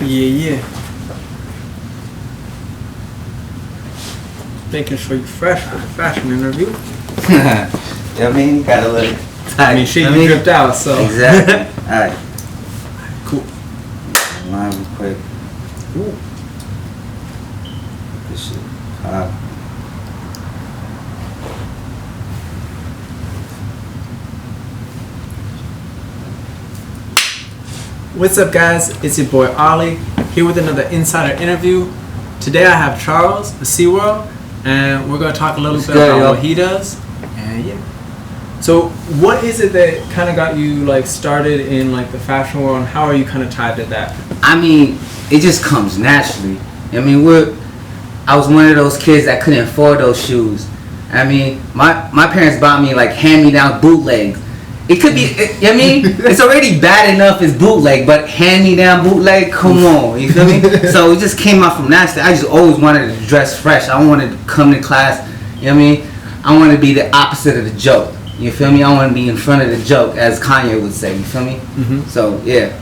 Yeah. Making sure you're fresh for the fashion interview. You know what I mean? Gotta look tight. I mean, shit, you dripped out, so. Exactly. Alright. Cool. Line real quick. Ooh. This shit hot. What's up, guys? It's your boy Ollie, here with another insider interview. Today I have Charles of Seeworlddd, and we're going to talk a little bit about what he does. And yeah. So what is it that kind of got you like started in like the fashion world, and how are you kind of tied to that? I mean, it just comes naturally. I mean, I was one of those kids that couldn't afford those shoes. I mean, my parents bought me like hand-me-down bootlegs. It could be, I mean, it's already bad enough as bootleg, but hand-me-down bootleg, come on, you feel me? So it just came out from that. I just always wanted to dress fresh. I wanted to come to class, you know what I mean? I wanted to be the opposite of the joke, you feel me? I want to be in front of the joke, as Kanye would say, you feel me? Mm-hmm. So, yeah.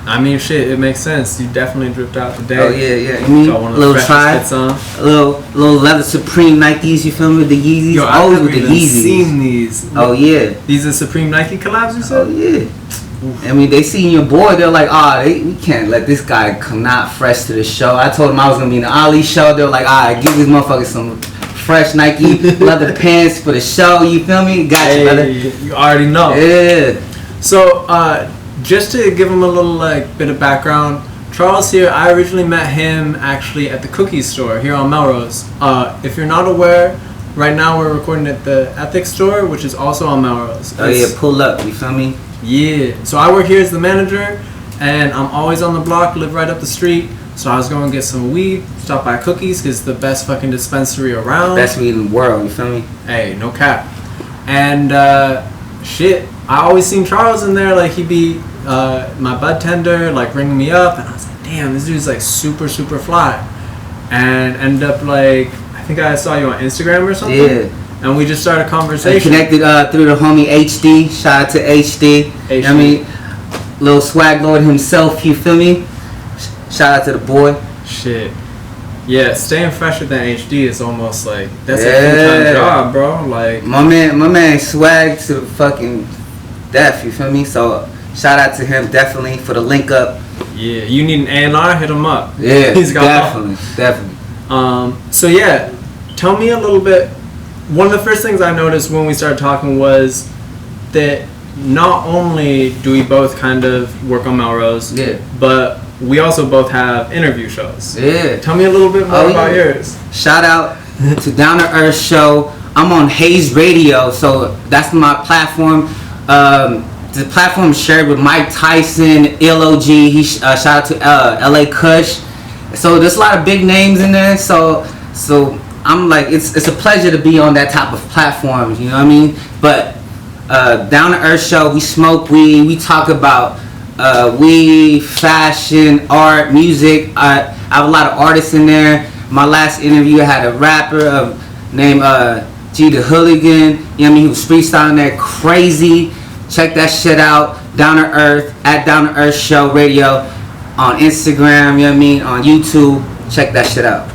I mean, shit, it makes sense. You definitely dripped out today. Oh, yeah. You mean, a little try, a little leather Supreme Nikes, you feel me? The Yeezys. Yo, always with the Yeezys. Seen these. Oh, yeah. These are Supreme Nike collabs, you said? Oh, yeah. I mean, they seen your boy, they're like, we can't let this guy come not fresh to the show. I told them I was going to be in the Olli'S show. They're like, give these motherfuckers some fresh Nike leather pants for the show, you feel me? Got you, brother. You already know. Yeah. So, just to give him a little like bit of background, Charles here, I originally met him actually at the cookie store here on Melrose. If you're not aware, right now we're recording at the Ethics store, which is also on Melrose. Oh yeah, pull up, you feel me? Yeah. So I work here as the manager, and I'm always on the block, live right up the street. So I was going to get some weed, stop by Cookies, because it's the best fucking dispensary around. Best weed in the world, you feel me? Hey, no cap. And shit, I always seen Charles in there, like he'd be my bud tender, like ringing me up, and I was like, damn, this dude's like super fly. And ended up like, I think I saw you on Instagram or something. Yeah. And we just started a conversation. Connected through the homie HD. Shout out to HD. HD. I mean, little swag lord himself, you feel me? Shout out to the boy. Shit. Yeah, staying fresher than HD is almost like, that's a full-time job, bro. Like my man swag to the fucking death, you feel me? So shout out to him definitely for the link up. Yeah, you need an A&R, hit him up. Yeah, he's got definitely. So yeah, tell me a little bit. One of the first things I noticed when we started talking was that not only do we both kind of work on Melrose, but we also both have interview shows. Yeah. Tell me a little bit more about yours. Shout out to Down to Earth Show. I'm on Hayes Radio, so that's my platform. The platform is shared with Mike Tyson, LOG. Shout out to LA Kush. So there's a lot of big names in there. So I'm like, it's a pleasure to be on that type of platforms. You know what I mean? But Down to Earth Show, we smoke weed. We talk about weed, fashion, art, music. I have a lot of artists in there. My last interview, I had a rapper named G the Hooligan. You know what I mean? He was freestyling there crazy. Check that shit out. Down to Earth, at Down to Earth Show Radio on Instagram, you know what I mean? On YouTube. Check that shit out.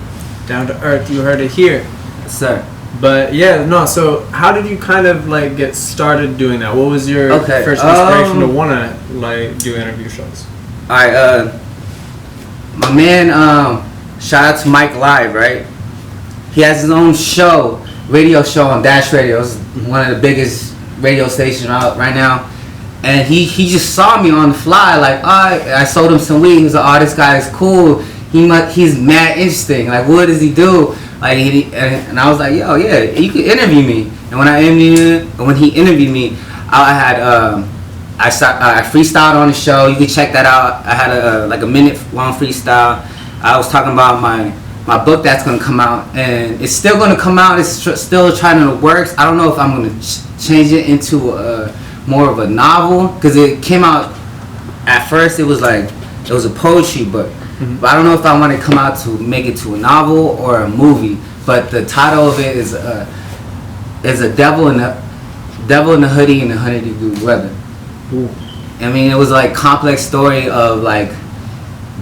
Down to Earth, you heard it here. Yes, sir. But yeah, no, so how did you kind of like get started doing that? What was your first inspiration to want to like do interview shows? Alright, my man, shout out to Mike Live, right? He has his own show, radio show on Dash Radio. It's one of the biggest radio stations out right now. And he just saw me on the fly, like, I sold him some weed. He was like, this guy is cool. He's mad interesting. Like, what does he do? Like, and I was like, yo, yeah, you can interview me. And when he interviewed me, I freestyled on the show. You can check that out. I had like a minute long freestyle. I was talking about my book that's gonna come out, and it's still gonna come out. It's still trying to works. I don't know if I'm gonna change it into more of a novel, because it came out at first. It was a poetry book. But I don't know if I want to come out to make it to a novel or a movie. But the title of it is a devil in the hoodie in the 100-degree weather. Ooh. I mean, it was like complex story of like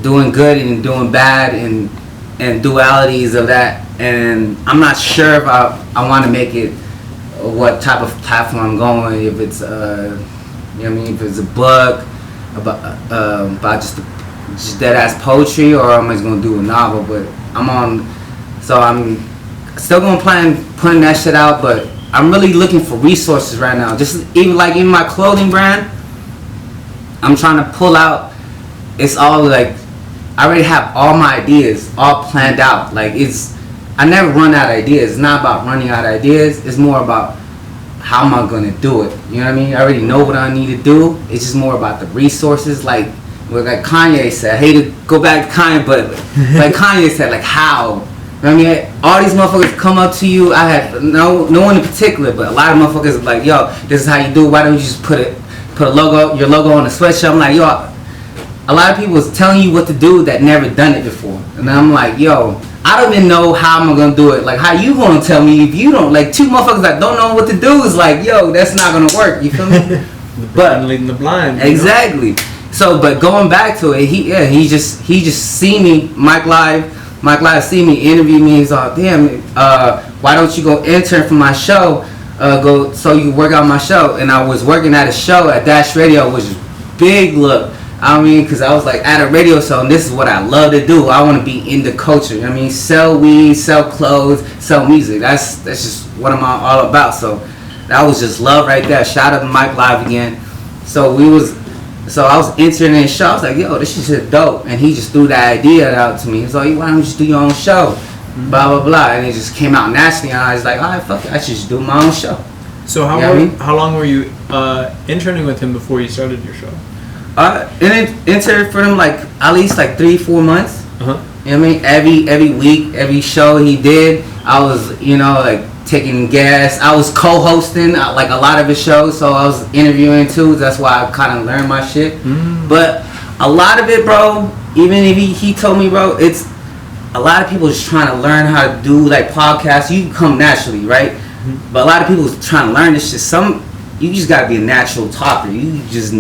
doing good and doing bad and dualities of that. And I'm not sure if I want to make it what type of platform I'm going. If it's you know what I mean, if it's a book about just dead ass poetry, or I'm just gonna do a novel. But I'm still gonna plan putting that shit out. But I'm really looking for resources right now. Just even my clothing brand, I'm trying to pull out. It's all like I already have all my ideas all planned out. Like I never run out of ideas. It's not about running out of ideas. It's more about how am I gonna do it. You know what I mean? I already know what I need to do. It's just more about the resources. Like Kanye said. I hate to go back to Kanye, but like Kanye said, like how. You know what I mean? All these motherfuckers come up to you. I had no one in particular, but a lot of motherfuckers are like, yo, this is how you do it. Why don't you just put your logo on a sweatshirt? I'm like, yo. A lot of people is telling you what to do that never done it before, and I'm like, yo, I don't even know how I'm gonna do it. Like, how you gonna tell me if you don't? Like, two motherfuckers that don't know what to do is like, yo, that's not gonna work. You feel me? But leading the blind. Exactly. So, but going back to it, he just see me, Mike Live see me, interview me. He's like, damn, why don't you go intern for my show? Go so you work out my show. And I was working at a show at Dash Radio, which is big look. I mean, because I was like at a radio show, and this is what I love to do. I want to be in the culture. I mean, sell weed, sell clothes, sell music. That's just what I'm all about. So that was just love right there. Shout out to Mike Live again. So I was entering in the show. I was like, yo, this shit dope. And he just threw that idea out to me. He's like, why don't you just do your own show? Blah, blah, blah. And it just came out naturally. And I was like, all right, fuck it. I should just do my own show. So how long were you interning with him before you started your show? Interned for him like at least like 3-4 months. Uh-huh. You know what I mean? Every week, every show he did, I was, like taking guests. I was co-hosting like a lot of his shows, so I was interviewing too. That's why I kind of learned my shit. But a lot of it, bro, even if he told me, bro, it's a lot of people just trying to learn how to do like podcasts. You come naturally, right? But a lot of people trying to learn this shit. You just gotta be a natural talker. You just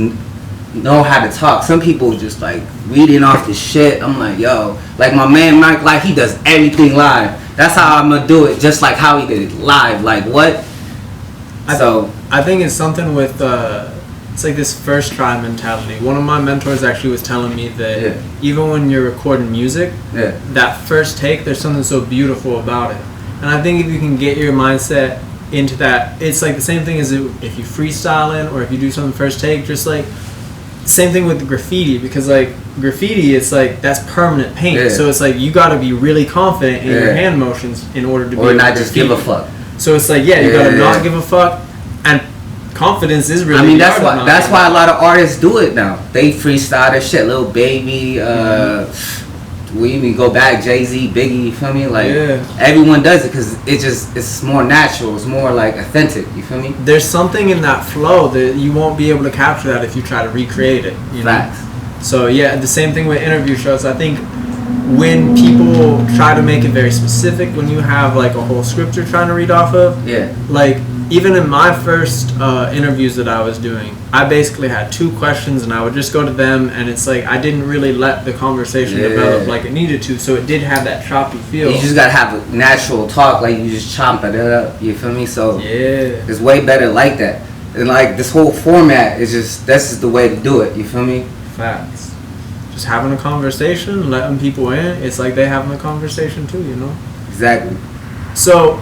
know how to talk. Some people just like reading off the shit. I'm like, yo, like my man Mike, like he does everything live. That's how I'm gonna do it, just like how he did it live. Like what? I think it's something with it's like this first try mentality. One of my mentors actually was telling me that even when you're recording music, that first take, there's something so beautiful about it. And I think if you can get your mindset into that, it's like the same thing as if you freestyling or if you do something first take, just like same thing with the graffiti, because like graffiti, it's like that's permanent paint, so it's like you got to be really confident in your hand motions in order to or not just give a fuck. So it's like you got to not give a fuck, and confidence is really. I mean that's why a lot of artists do it now. They freestyle their shit. Lil Baby, we even go back, Jay-Z, Biggie, you feel me? Like everyone does it because it's more natural, it's more like authentic, you feel me? There's something in that flow that you won't be able to capture that if you try to recreate it, you know? Facts. So the same thing with interview shows. I think when people try to make it very specific, when you have like a whole script you're trying to read off of, like even in my first interviews that I was doing, I basically had 2 questions and I would just go to them, and it's like I didn't really let the conversation develop like it needed to, so it did have that choppy feel. You just gotta have a natural talk, like you just chomp it up, you feel me? So it's way better like that. And like this whole format is that's just the way to do it, you feel me? Facts. Just having a conversation, letting people in, it's like they having a conversation too, you know? Exactly. So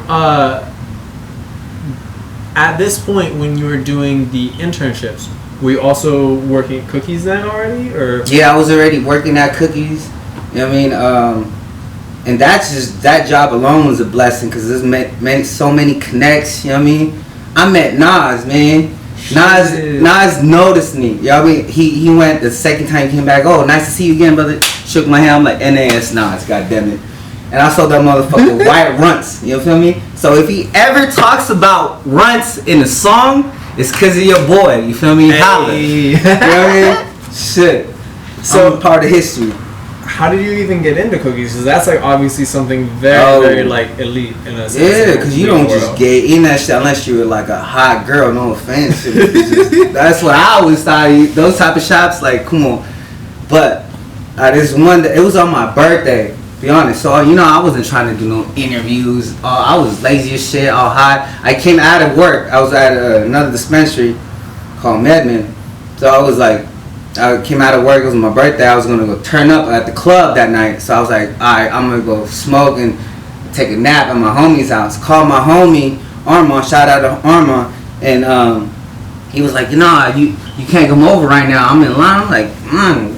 at this point, when you were doing the internships, were you also working at Cookies then already, or? Yeah, I was already working at Cookies. You know what I mean? And that job alone was a blessing because it meant so many connects. You know what I mean? I met Nas, man. Nas noticed me. You know what I mean? He went the second time he came back. Oh, nice to see you again, brother. Shook my hand. I'm like, NAS Nas, goddamn it. And I saw that motherfucker Wyatt Runts. You feel me? So if he ever talks about Runts in a song, it's because of your boy. You feel me? Holla. You know what I mean? Shit. So I'm part of history. How did you even get into Cookies? Because that's like obviously something very like elite in a sense. Yeah, because you don't just get in that shit unless you're like a hot girl. No offense. That's what I always thought. Those type of shops, like, come on. But This one, it was on my birthday. Be honest, so you know I wasn't trying to do no interviews. I was lazy as shit, all high. I came out of work. I was at another dispensary called Medman. So I was like, I came out of work. It was my birthday. I was gonna go turn up at the club that night. So I was like, all right, I'm gonna go smoke and take a nap at my homie's house. Called my homie Armand. Shout out to Armand. And he was like, nah, you can't come over right now. I'm in line. I'm like,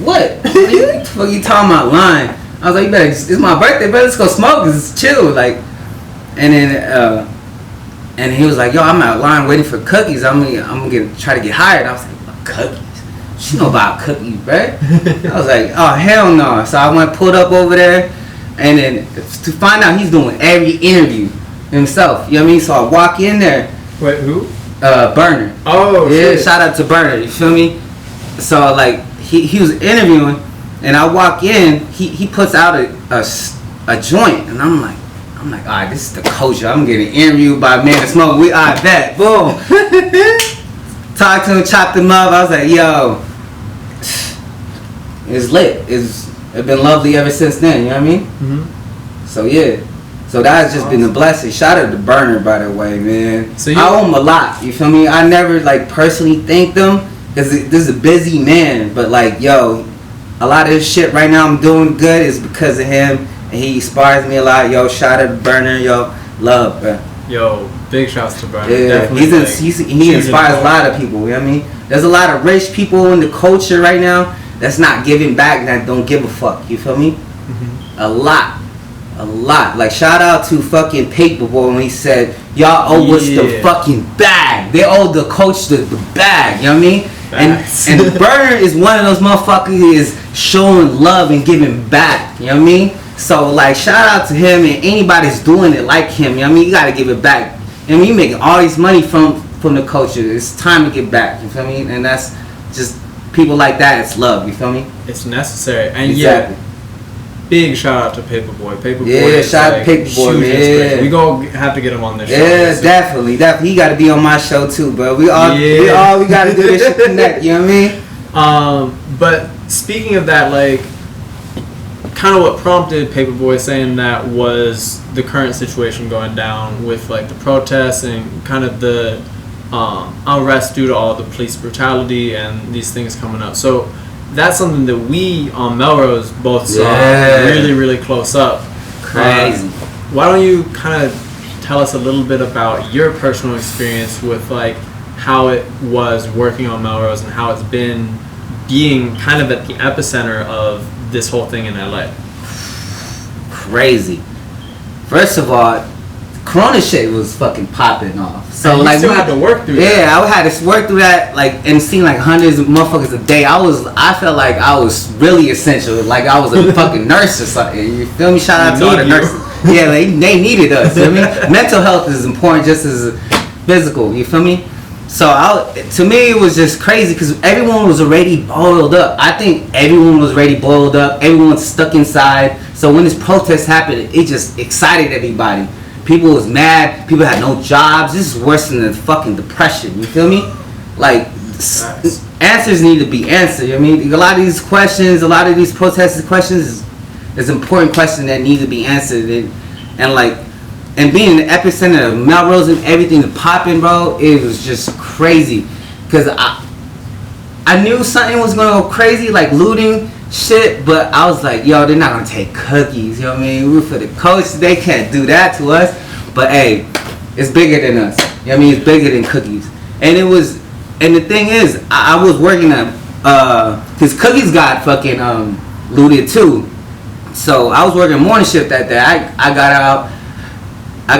what? What the fuck you talking about line? I was like, you better, it's my birthday, but let's go smoke. It's chill, like. And then, and he was like, yo, I'm out line waiting for cookies. I'm gonna try to get hired. I was like, cookies? You know about cookies, right? I was like, oh hell no. So I went pulled up over there, and then to find out he's doing every interview himself. You know what I mean? So I walk in there. Wait, who? Burner. Oh, yeah. shit. Shout out to Burner. You feel me? So like he was interviewing. And I walk in, he puts out a joint, and I'm like, all right, this is the culture. I'm getting interviewed by a man that smoke. I bet, boom. Talked to him, chopped him up. I was like, yo, it's lit. It's been lovely ever since then. You know what I mean? Mm-hmm. So yeah, so that has just been a blessing. Shout out to Burner, by the way, man. So I owe him a lot. You feel me? I never like personally thanked him because this is a busy man, but like, yo. A lot of this shit right now I'm doing good is because of him, and he inspires me a lot. Yo, shout out to Burner, yo, love, bro. Yo, big shouts to Burner. Yeah, he inspires a lot of people. You know what I mean? There's a lot of rich people in the culture right now that's not giving back, that don't give a fuck. You feel me? Mm-hmm. A lot. Like shout out to fucking Paperboy when he said, y'all owe us the fucking bag. They owe the coach the bag. You know what I mean? And Burner is one of those motherfuckers who is showing love and giving back. You know what I mean? So like shout out to him and anybody that's doing it like him. You know what I mean? You gotta give it back. And we making all this money from the culture. It's time to give back. You feel me? And that's just people like that. It's love. You feel me? It's necessary. And exactly. Big shout out to Paperboy. Yeah, shout out to Paperboy, man. We gonna have to get him on this show. Yeah, definitely. He got to be on my show too, bro. We got to do this shit connect. You know what I mean? But speaking of that, like, kind of what prompted Paperboy saying that was the current situation going down with like the protests and kind of the unrest due to all the police brutality and these things coming up. So. That's something that we on Melrose both saw really, really close up. Crazy. Why don't you kind of tell us a little bit about your personal experience with like how it was working on Melrose and how it's been being kind of at the epicenter of this whole thing in LA? Crazy. First of all, Corona shit was fucking popping off. So and like you still had to work through that. Yeah, I had to work through that, like, and seeing like hundreds of motherfuckers a day. I felt like I was really essential, like I was a fucking nurse or something. You feel me? Shout out to all the nurses. Yeah, they needed us. You know what I mean? Mental health is important just as physical. You feel me? So to me it was just crazy because everyone was already boiled up. I think everyone was already boiled up. Everyone was stuck inside. So when this protest happened, it just excited everybody. People was mad. People had no jobs. This is worse than the fucking depression. You feel me? Like, answers need to be answered. You know what I mean? A lot of these questions, a lot of these protested questions is important questions that need to be answered. And being in the epicenter of Melrose and everything popping, bro, it was just crazy. Because I knew something was going to go crazy, like looting shit, but I was like, yo, they're not gonna take cookies, you know what I mean? We're for the coach, they can't do that to us. But hey, it's bigger than us. You know what I mean? It's bigger than cookies. And the thing is, I was working at cause cookies got fucking looted too. So I was working morning shift that day. I got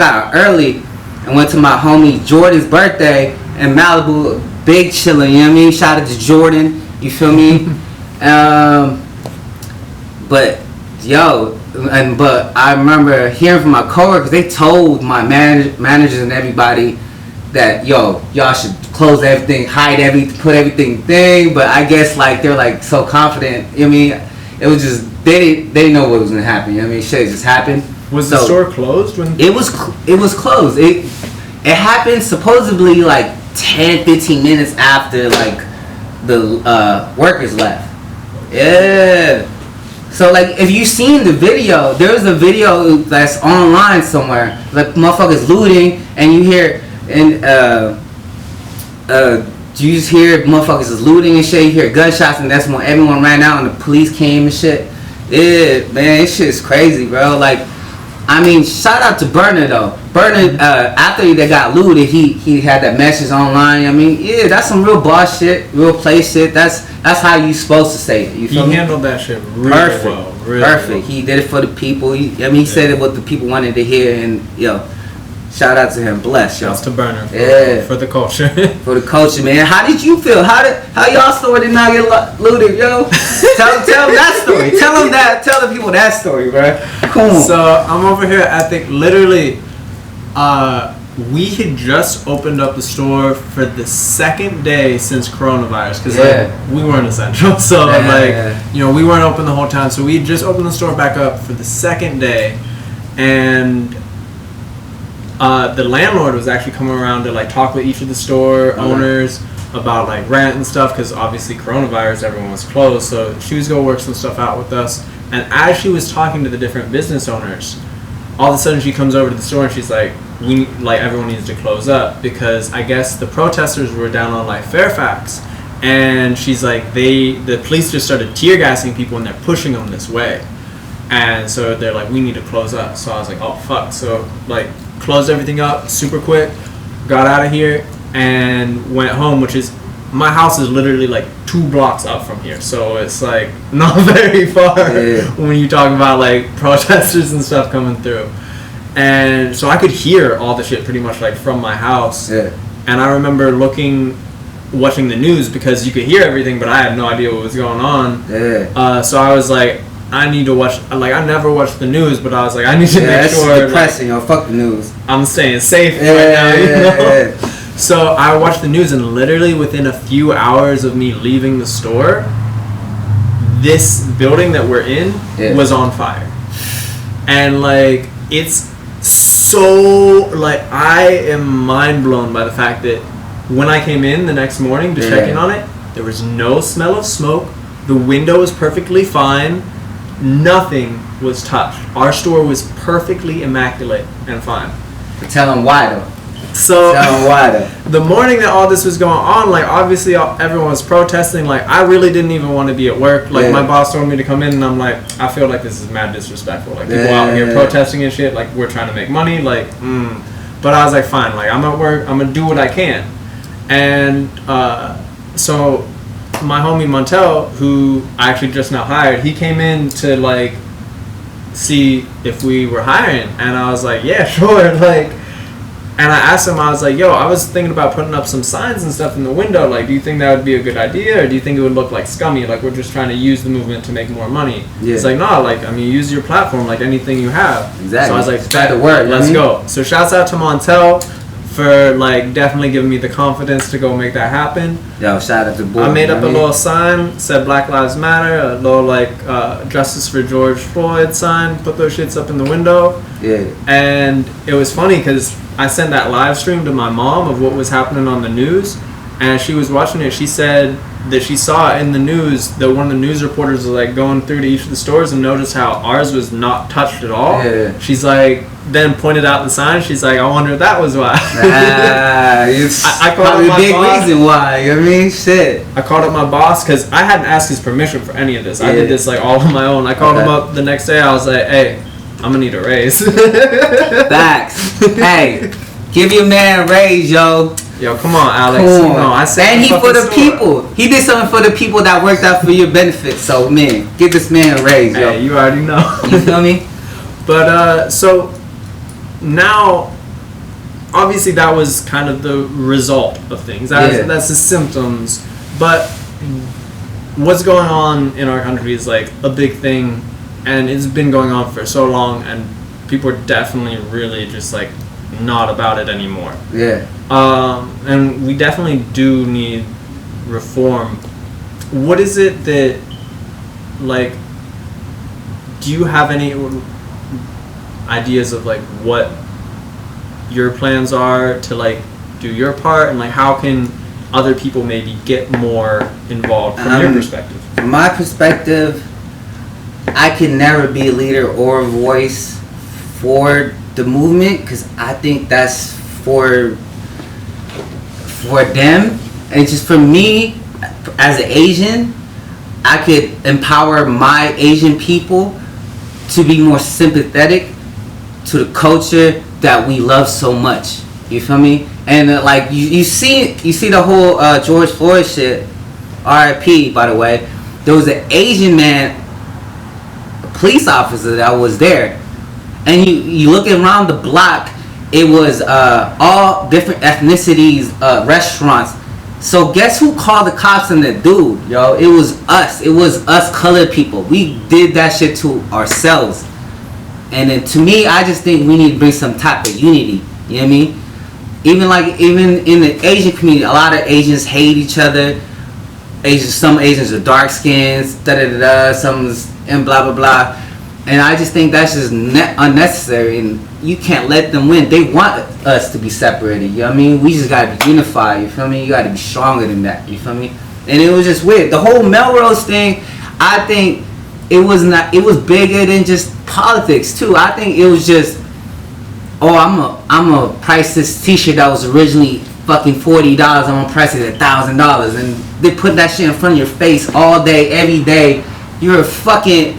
out early and went to my homie Jordan's birthday in Malibu, big chillin', you know what I mean? Shout out to Jordan, you feel me? But I remember hearing from my coworkers, they told my managers and everybody that y'all should close everything, put everything thing. But I guess like they're like so confident. You know what I mean? It was just they didn't know what was gonna happen. You know what I mean? Shit just happened. Was the store closed when it was closed? It happened supposedly like 10-15 minutes after like the workers left. Yeah. So like, if you seen the video, there's a video that's online somewhere, like motherfuckers looting, and you hear you just hear motherfuckers is looting and shit. You hear gunshots, and that's when everyone ran out and the police came and shit. Yeah, man, this shit is crazy, bro. Like, I mean, shout out to Burner though. Burner, after they got looted, he had that message online. I mean, yeah, that's some real boss shit, real play shit. That's how you supposed to say it. You feel me? He handled that shit really perfect, well. Really perfect. Well. He did it for the people. He said it what the people wanted to hear, and shout out to him. Bless, yo. Shouts to Burner for the culture. For the culture, man. How did you feel? How y'all store did not get looted, yo? tell them that story. Tell the people that story, bro. Cool. So I'm over here. I think literally, we had just opened up the store for the second day since coronavirus because we weren't essential. So we weren't open the whole time. So we just opened the store back up for the second day, and the landlord was actually coming around to like talk with each of the store owners about like rent and stuff because obviously coronavirus, everyone was closed. So she was gonna work some stuff out with us. And as she was talking to the different business owners, all of a sudden she comes over to the store and she's like, everyone needs to close up because I guess the protesters were down on like Fairfax, and she's like the police just started tear gassing people and they're pushing them this way, and so they're like, we need to close up. So I was like, oh fuck. So like closed everything up super quick, got out of here and went home, which is, my house is literally like 2 blocks up from here, so it's like not very far when you talk about like protesters and stuff coming through. And so I could hear all the shit pretty much like from my house. And I remember watching the news because you could hear everything, but I had no idea what was going on. So I was like, I need to watch. Like, I never watched the news, but I was like, I need to make sure. It's depressing, like, fuck the news. I'm staying safe right now, you know? So I watched the news, and literally within a few hours of me leaving the store, this building that we're in was on fire. And like, it's so, like, I am mind blown by the fact that when I came in the next morning to check in on it, there was no smell of smoke. The window was perfectly fine. Nothing was touched. Our store was perfectly immaculate and fine. Tell them why though. So the morning that all this was going on, like obviously everyone was protesting. Like I really didn't even want to be at work. Like my boss told me to come in, and I'm like, I feel like this is mad disrespectful. Like people out here protesting and shit. Like we're trying to make money. Like, but I was like, fine. Like I'm at work. I'm gonna do what I can. And so my homie Montel, who I actually just now hired, he came in to like see if we were hiring, and I was like, yeah, sure. Like, and I asked him, I was like, yo, I was thinking about putting up some signs and stuff in the window. Like, do you think that would be a good idea, or do you think it would look like scummy? Like, we're just trying to use the movement to make more money. It's like, no, like, I mean, use your platform like anything you have. Exactly. So I was like, let's go. So shouts out to Montel for like definitely giving me the confidence to go make that happen. Yo, shout out to boy. I made up a little sign, said Black Lives Matter, a little like Justice for George Floyd sign, put those shits up in the window. And it was funny because I sent that live stream to my mom of what was happening on the news, and she was watching it. She said that she saw in the news that one of the news reporters was like going through to each of the stores and noticed how ours was not touched at all. She's like, then pointed out the sign. She's like, I wonder if that was why. It's probably a big reason why. You know what I mean? Shit. I called up my boss because I hadn't asked his permission for any of this. I did this like all on my own. I called him up the next day. I was like, hey, I'm gonna need a raise. Facts. Hey, give your man a raise, yo. Yo, come on, Alex. You know, I said, and he for the people. He did something for the people that worked out for your benefit. So, man, give this man a raise, yo. Hey, you already know. You feel me? But so now, obviously, that was kind of the result of things. That's the symptoms. But what's going on in our country is like a big thing, and it's been going on for so long, and people are definitely really just like not about it anymore. And we definitely do need reform. What is it that, like, do you have any ideas of like what your plans are to like do your part, and like how can other people maybe get more involved from your perspective? From my perspective, I can never be a leader or a voice for the movement because I think that's for them, and just for me as an Asian, I could empower my Asian people to be more sympathetic to the culture that we love so much. You feel me? And like you see the whole George Floyd shit. R.I.P. By the way, there was an Asian man, a police officer that was there, and you look around the block, it was all different ethnicities, restaurants. So guess who called the cops on that dude, yo? It was us. It was us colored people. We did that shit to ourselves. And then to me, I just think we need to bring some type of unity. You know what I mean? Even in the Asian community, a lot of Asians hate each other. Some Asians are dark skins, and blah blah blah. And I just think that's just unnecessary, and you can't let them win. They want us to be separated, you know what I mean? We just gotta be unified, you feel me? You gotta be stronger than that, you feel me? And it was just weird. The whole Melrose thing, I think it was bigger than just politics too. I think it was just, I'm gonna price this t-shirt that was originally fucking $40, I'm gonna price it at $1,000, and they put that shit in front of your face all day, every day. You're fucking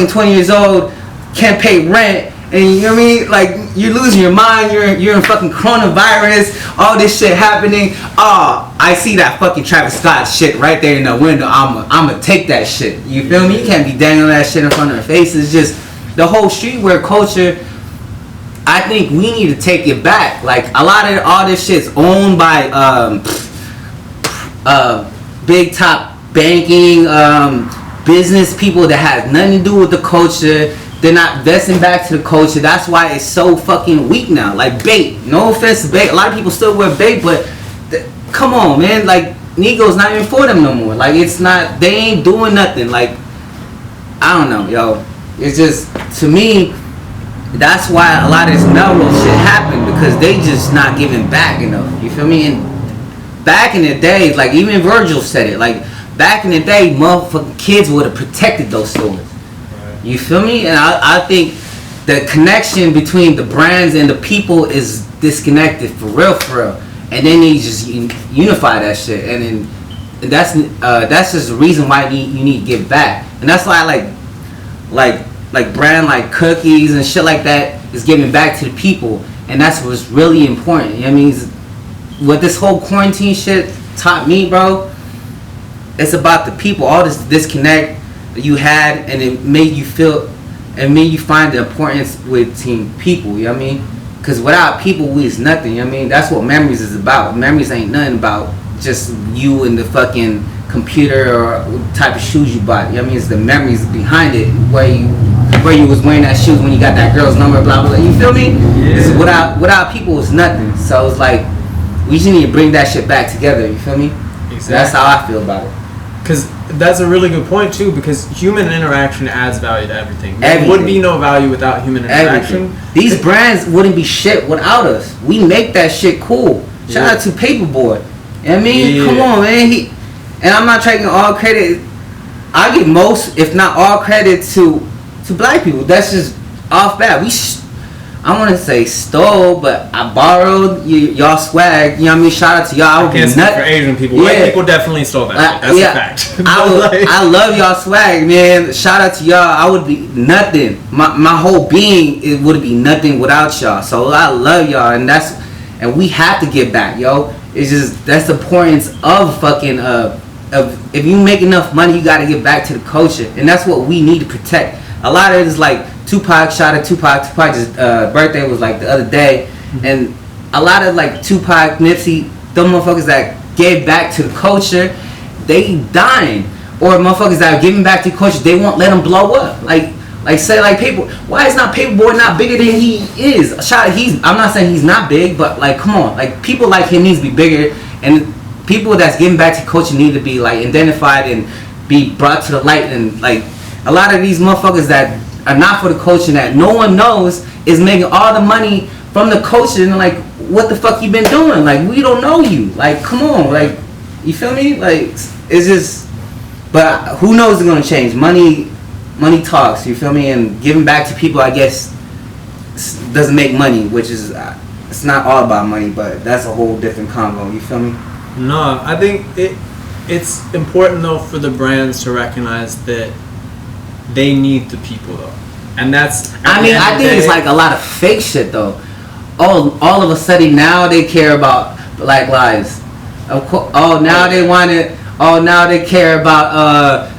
20 years old, can't pay rent, and you know what I mean? Like, you're losing your mind, you're in fucking coronavirus, all this shit happening. Oh, I see that fucking Travis Scott shit right there in the window. I'ma take that shit. You feel me? You can't be dangling that shit in front of their faces. Just the whole streetwear culture, I think we need to take it back. Like, a lot of all this shit's owned by big top banking, business people that has nothing to do with the culture. They're not investing back to the culture. That's why it's so fucking weak now. Like bait. No offense to bait. A lot of people still wear bait, but come on, man. Like, Negro's not even for them no more. Like, it's not. They ain't doing nothing. Like, I don't know, yo. It's just, to me, that's why a lot of this Melrose shit happened, because they just not giving back enough. You feel me? And back in the day, like, even Virgil said it. Like, back in the day, motherfucking kids would have protected those stores. You feel me? And I think the connection between the brands and the people is disconnected for real. And then they just unify that shit. And then that's just the reason why you need to give back. And that's why I like brand like Cookies and shit like that is giving back to the people. And that's what's really important. You know what I mean? What this whole quarantine shit taught me, bro, it's about the people. All this disconnect you had, and it made you feel, and made you find the importance with people, you know what I mean? Because without people, we is nothing, you know what I mean? That's what memories is about. Memories ain't nothing about just you and the fucking computer or type of shoes you bought, you know what I mean? It's the memories behind it, where you was wearing that shoes when you got that girl's number, blah blah blah, you feel me? Yeah. It's without people, it's nothing. So it's like, we just need to bring that shit back together, you feel me? Exactly. That's how I feel about it. Because that's a really good point too, because human interaction adds value to everything. There would be no value without human interaction. Everything. These brands wouldn't be shit without us. We make that shit cool. Shout out to Paperboy. You know what I mean? Yeah. Come on, man. And I'm not taking all credit. I give most, if not all credit to black people. That's just off bat. I want to say stole, but I borrowed y'all swag. You know what I mean? Shout out to y'all. I can't speak for Asian people. White people definitely stole that. That's a fact. I love y'all swag, man. Shout out to y'all. I would be nothing. My whole being, it would be nothing without y'all. So I love y'all, and we have to get back, yo. It's just, that's the importance of fucking of, if you make enough money, you got to get back to the culture, and that's what we need to protect. A lot of it is like Tupac, shout out Tupac's birthday was like the other day, and a lot of like Tupac, Nipsey, them motherfuckers that gave back to the culture, they dying. Or motherfuckers that are giving back to the culture, they won't let them blow up. Like say like people, why is not Paperboy not bigger than he is? I'm not saying he's not big, but like, come on, like people like him needs to be bigger, and people that's giving back to culture need to be like identified and be brought to the light. And like, a lot of these motherfuckers that are not for the culture, that no one knows, is making all the money from the culture, and like, what the fuck you been doing? Like, we don't know you. Like, come on, like, you feel me? Like, it's just, but who knows it's gonna change? Money money talks. You feel me? And giving back to people, I guess, doesn't make money, which is it's not all about money, but that's a whole different convo. You feel me? No, I think it's important though for the brands to recognize that they need the people though, and that's. I mean, I think it's like a lot of fake shit though. All of a sudden now they care about Black lives. Of course. Oh, now they want it. Oh, now they care about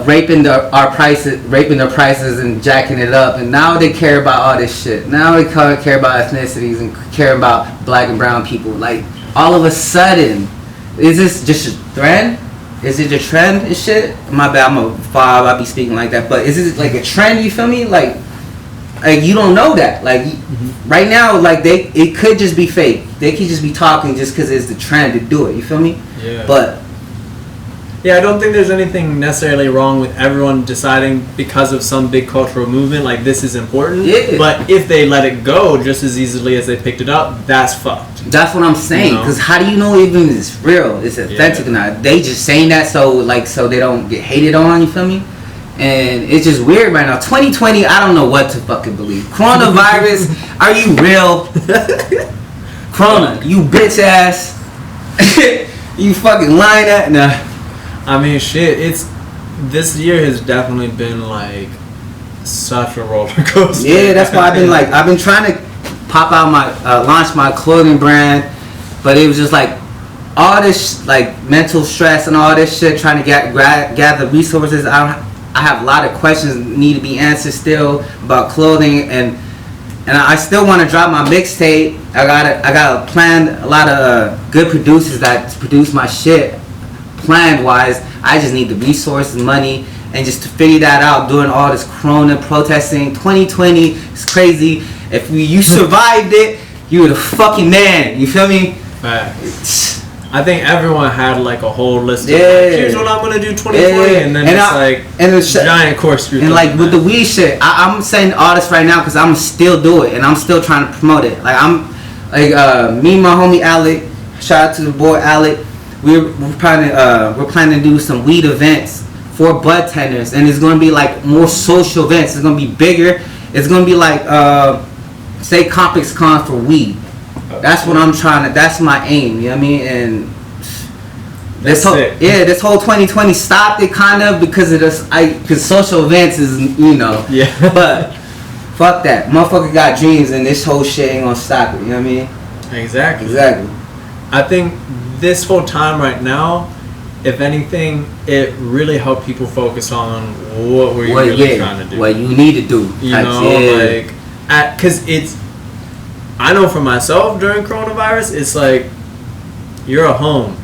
raping their prices and jacking it up, and now they care about all this shit. Now they care about ethnicities and care about black and brown people. Like all of a sudden, is this just a trend? Is it a trend and shit? My bad, I'm a 5. I be speaking like that, but is it like a trend? You feel me? Like you don't know that. Like right now, like it could just be fake. They could just be talking just because it's the trend to do it. You feel me? Yeah. But yeah, I don't think there's anything necessarily wrong with everyone deciding because of some big cultural movement like this is important. Yeah. But if they let it go just as easily as they picked it up, that's fucked. That's what I'm saying. Because how do you know even it's real? It's authentic or not? They just saying that so they don't get hated on. You feel me? And it's just weird right now. 2020, I don't know what to fucking believe. Coronavirus, are you real? Corona, you bitch ass. You fucking lying at nah. I mean, shit. This year has definitely been like such a roller coaster. Yeah, that's why I've been trying to pop out launch my clothing brand, but it was just like all this like mental stress and all this shit trying to gather resources. I have a lot of questions that need to be answered still about clothing, and I still want to drop my mixtape. I got a plan, a lot of good producers that produce my shit. Plan wise, I just need the resources, money, and just to figure that out. Doing all this Corona protesting, 2020 is crazy. If you survived it, you were the fucking man. You feel me? Facts. I think everyone had like a whole list of like, here's what I'm gonna do 2020, and then it's like giant course through. And like with the weed shit, I'm saying to artists right now because I'm still do it and I'm still trying to promote it. Like I'm like me and my homie Alec. Shout out to the boy Alec. We're planning to do some weed events for bud tenders, and it's gonna be like more social events. It's gonna be bigger. It's gonna be like say Complex Con for weed. That's what I'm trying to. That's my aim. You know what I mean? And this whole 2020 stopped it kind of because of this. Because social events is Yeah. But fuck that, motherfucker got dreams, and this whole shit ain't gonna stop it. You know what I mean? Exactly. I think this whole time right now, if anything, it really helped people focus on what we're really trying to do. What you need to do. Because I know for myself during coronavirus, it's like you're at home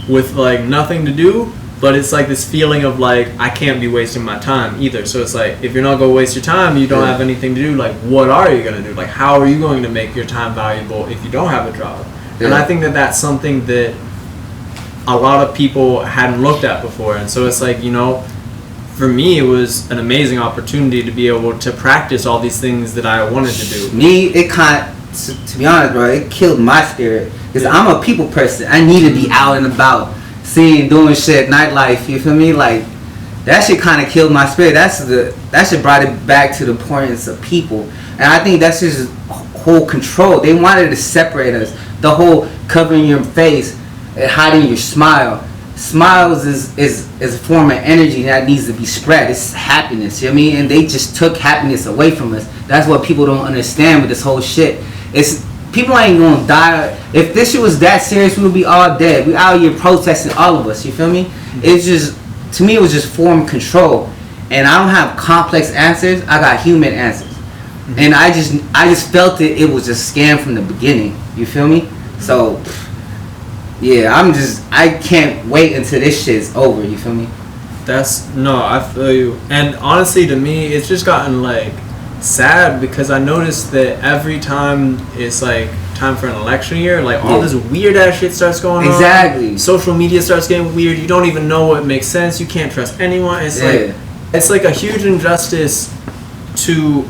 with like nothing to do, but it's like this feeling of like I can't be wasting my time either. So it's like if you're not gonna waste your time, you don't have anything to do. Like what are you gonna do? Like how are you going to make your time valuable if you don't have a job? Yeah. And I think that that's something that a lot of people hadn't looked at before. And so it's like, for me, it was an amazing opportunity to be able to practice all these things that I wanted to do. Me, it to be honest, bro, it killed my spirit. Because I'm a people person. I need to be out and about, doing shit, nightlife, you feel me? Like, that shit kind of killed my spirit. That shit brought it back to the importance of people. And I think that's just whole control. They wanted to separate us. The whole covering your face and hiding your smile. Smiles is a form of energy that needs to be spread. It's happiness, you know what I mean? And they just took happiness away from us. That's what people don't understand with this whole shit. It's people ain't gonna die. If this shit was that serious, we would be all dead. We out here protesting, all of us, you feel me? It's just, to me, it was just form control. And I don't have complex answers, I got human answers. And I just felt it was a scam from the beginning. You feel me? So yeah, I can't wait until this shit's over. You feel me? I feel you. And honestly, to me, it's just gotten like sad because I noticed that every time it's like time for an election year, like all this weird ass shit starts going on. Exactly. Social media starts getting weird. You don't even know what makes sense. You can't trust anyone. It's like a huge injustice to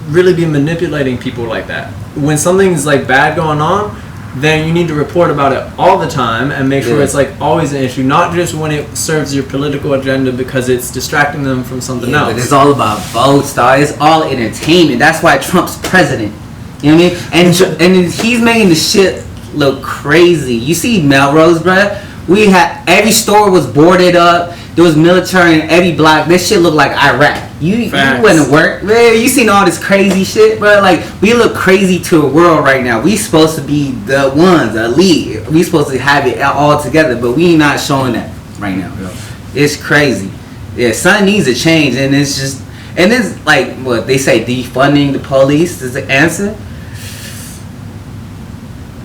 really be manipulating people like that. When something's like bad going on, then you need to report about it all the time and make sure it's like always an issue, not just when it serves your political agenda because it's distracting them from something else. But it's all about votes, dog. It's all entertainment. That's why Trump's president. You know what I mean? And he's making the shit look crazy. You see Melrose, bruh? We had every store was boarded up. There was military in every block. This shit looked like Iraq. You went to work, man. You seen all this crazy shit, bro? Like, we look crazy to the world right now. We supposed to be the ones, the elite. We supposed to have it all together, but we not showing that right now, bro. It's crazy. Yeah, something needs to change, and it's just, and it's like what they say, defunding the police is the answer.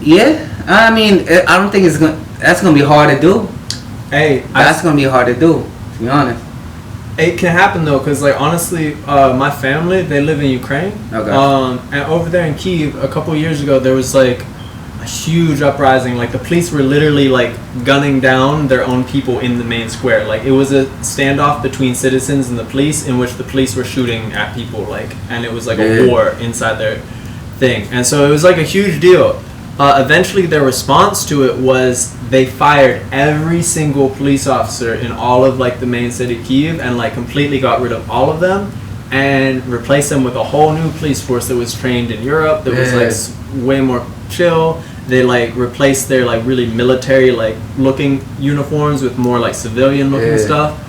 Yeah, I mean, I don't think that's gonna be hard to do. Hey, that's gonna be hard to do, to be honest. It can happen though, because like honestly, my family, they live in Ukraine. Okay. And over there in Kyiv, a couple years ago, there was like a huge uprising. Like the police were literally like gunning down their own people in the main square. Like it was a standoff between citizens and the police, in which the police were shooting at people. Like, and it was like a war inside their thing. And so it was like a huge deal. Eventually, their response to it was they fired every single police officer in all of like the main city, Kyiv, and like completely got rid of all of them and replaced them with a whole new police force that was trained in Europe. That was like way more chill. They like replaced their like really military like looking uniforms with more like civilian looking stuff.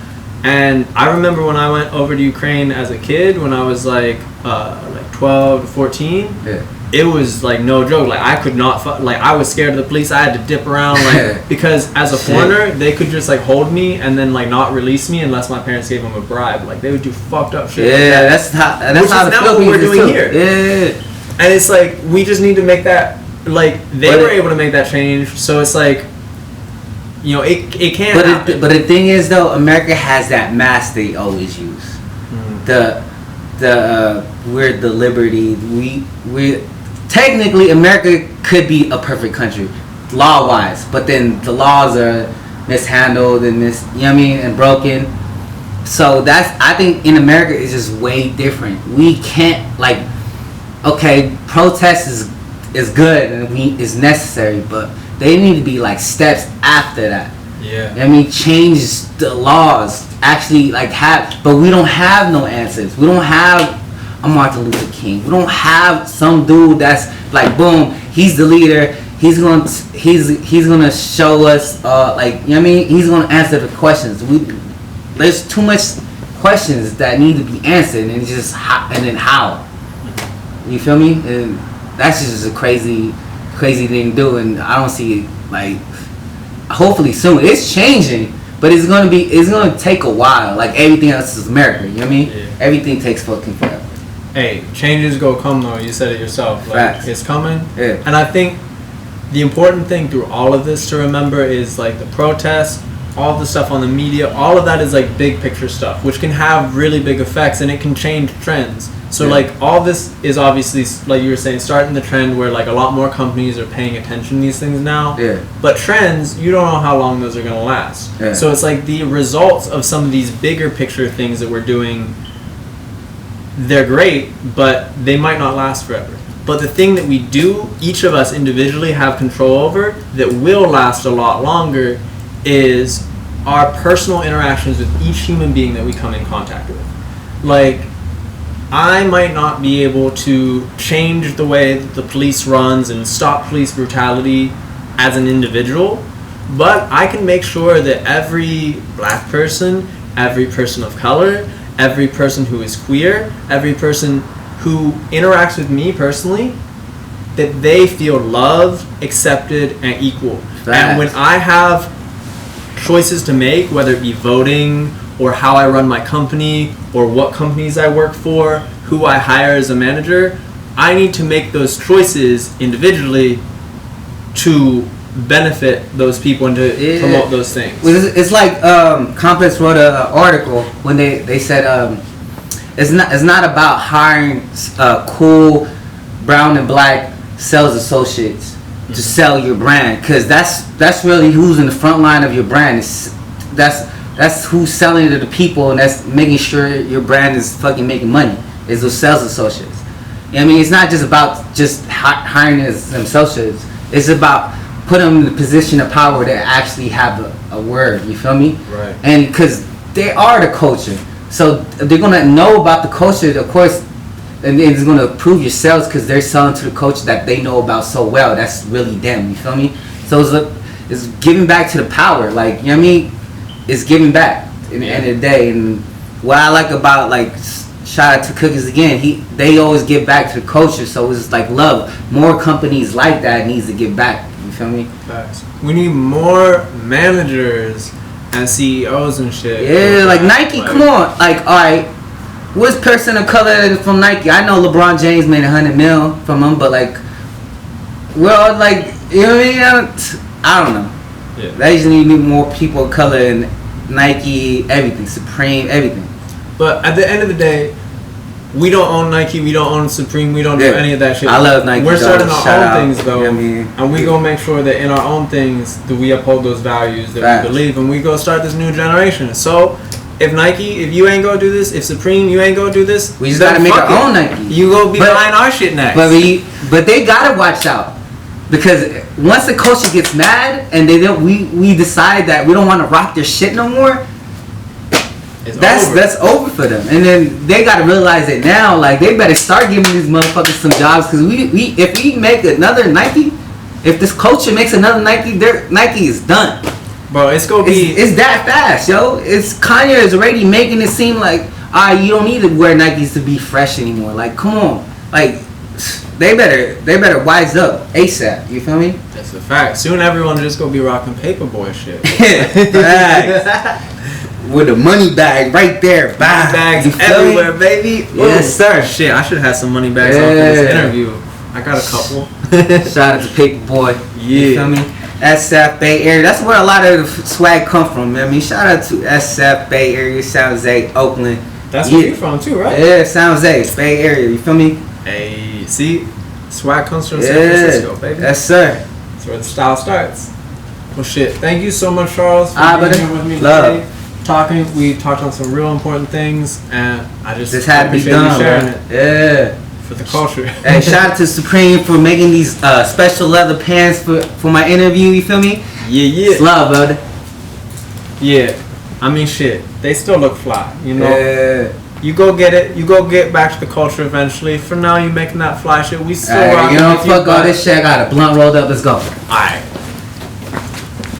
And I remember when I went over to Ukraine as a kid, when I was like 12 to 14. It was like no joke. Like I could not, like I was scared of the police. I had to dip around, like because as a foreigner, they could just like hold me and then like not release me unless my parents gave them a bribe. Like they would do fucked up shit. Yeah, like that. that's how what we're doing here. Yeah, and it's like we just need to make that. Like they were able to make that change, so it's like, you know, it can't happen. But the thing is though, America has that mask they always use. We're the liberty. We technically America could be a perfect country, law wise, but then the laws are mishandled and you know what I mean, and broken. So I think in America it's just way different. We can't like, okay, protest is good and is necessary, but they need to be like steps after that. Yeah. I mean, change the laws. Actually, like but we don't have no answers. We don't have a Martin Luther King. We don't have some dude that's like, boom, he's the leader. He's gonna show us, like, you know what I mean? He's gonna answer the questions. There's too much questions that need to be answered, and it's just and then how? You feel me? And that's just a crazy thing to do, and I don't see it like. Hopefully soon. It's changing, but it's gonna take a while. Like everything else is America. You know what I mean? Yeah. Everything takes fucking forever. Hey, changes go come though. You said it yourself. Like Facts. It's coming. Yeah. And I think the important thing through all of this to remember is like the protests, all the stuff on the media, all of that is like big picture stuff, which can have really big effects and it can change trends. So like all this is obviously, like you were saying, starting the trend where like a lot more companies are paying attention to these things now. Yeah. But trends, you don't know how long those are going to last. Yeah. So it's like the results of some of these bigger picture things that we're doing, they're great, but they might not last forever. But the thing that we do, each of us individually have control over that will last a lot longer is our personal interactions with each human being that we come in contact with. Like, I might not be able to change the way that the police runs and stop police brutality as an individual, but I can make sure that every black person, every person of color, every person who is queer, every person who interacts with me personally, that they feel loved, accepted, and equal. And when I have choices to make, whether it be voting or how I run my company or what companies I work for, who I hire as a manager, I need to make those choices individually to benefit those people and to promote those things. It's like Complex wrote an article when they said it's not about hiring cool brown and black sales associates to sell your brand, because that's really who's in the front line of your brand. That's who's selling it to the people, and that's making sure your brand is fucking making money, is those sales associates. You know what I mean? It's not just about just hiring them associates. It's about putting them in the position of power to actually have a word. You feel me? Right. And because they are the culture, so they're gonna know about the culture, of course. And it's gonna improve your sales because they're selling to the culture that they know about so well. That's really them. You feel me? So it's giving back to the power. Like, you know what I mean? It's giving back in the end of the day. And what I like about, like, shout out to Cookies again. They always give back to the culture. So it's like love. More companies like that needs to give back. You feel me? Facts. We need more managers and CEOs and shit. Yeah, like Nike. Come on. Like, all right. What's person of color from Nike? I know LeBron James made $100 million from them, but like, well, like, you know what I mean? I don't know. Yeah. They just need more people of color in Nike, everything, Supreme, everything. But at the end of the day, we don't own Nike, we don't own Supreme, we don't do any of that shit. I love Nike. We're starting our own things though, you know what I mean? and we gonna make sure that in our own things that we uphold those values that Facts. we believe, and we go start this new generation. So if Nike, if you ain't gonna do this, if Supreme, you ain't gonna do this, We just gotta make our own Nike. You gonna be buying our shit next. But they gotta watch out. Because once the culture gets mad and we decide that we don't want to rock their shit no more, that's over for them. And then they gotta realize it now. Like, they better start giving these motherfuckers some jobs. Because if we make another Nike, if this culture makes another Nike, Nike is done. Bro, it's gonna be it's that fast, yo. It's Kanye is already making it seem like, you don't need to wear Nikes to be fresh anymore. Like, come on, like. They better wise up ASAP. You feel me? That's a fact. Soon everyone just gonna be rocking paperboy shit. With a money bag right there. Money bags everywhere, baby. Yes, sir. Shit, I should have some money bags off this interview. I got a couple. Shout out to Paperboy. Yeah. You feel me? SF Bay Area. That's where a lot of the swag come from. I mean, shout out to SF Bay Area, San Jose, Oakland. That's where you're from too, right? Yeah, San Jose, Bay Area. You feel me? Hey, see, swag comes from San Francisco, baby. Yes, sir. That's where the style starts. Well, shit. Thank you so much, Charles, for being here with me today. We talked on some real important things, and I just had to be done, sharing it. Yeah. For the culture. Hey, shout out to Supreme for making these special leather pants for my interview. You feel me? Yeah. It's love, brother. Yeah. I mean, shit. They still look fly, you know. Yeah. You go get it. You go get back to the culture eventually. For now, you making that fly shit. We still rocking you know, with fuck all this shit. I got a blunt rolled up. Let's go. Alright.